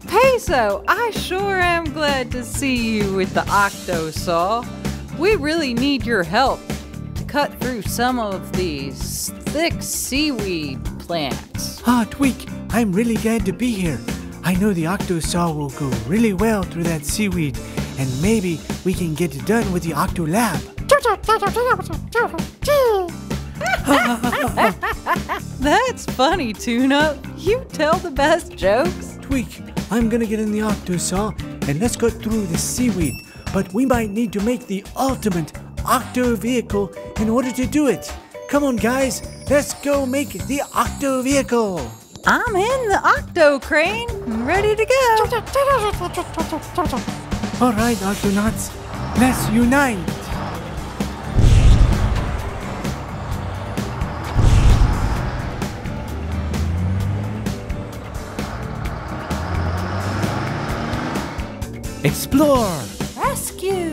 Peso, I sure am glad to see you with the Octo-saw. We really need your help to cut through some of these thick seaweed plants. Tweak, I'm really glad to be here. I know the Octo-saw will go really well through that seaweed, and maybe we can get it done with the Octo-lab. That's funny, Tunip. You tell the best jokes. Tweak, I'm gonna get in the Octo-saw and let's cut through the seaweed, but we might need to make the ultimate Octo vehicle in order to do it. Come on, guys, let's go make the Octo vehicle. I'm in the Octo-Crane, ready to go. All right, Octonauts, let's unite. Explore. Rescue.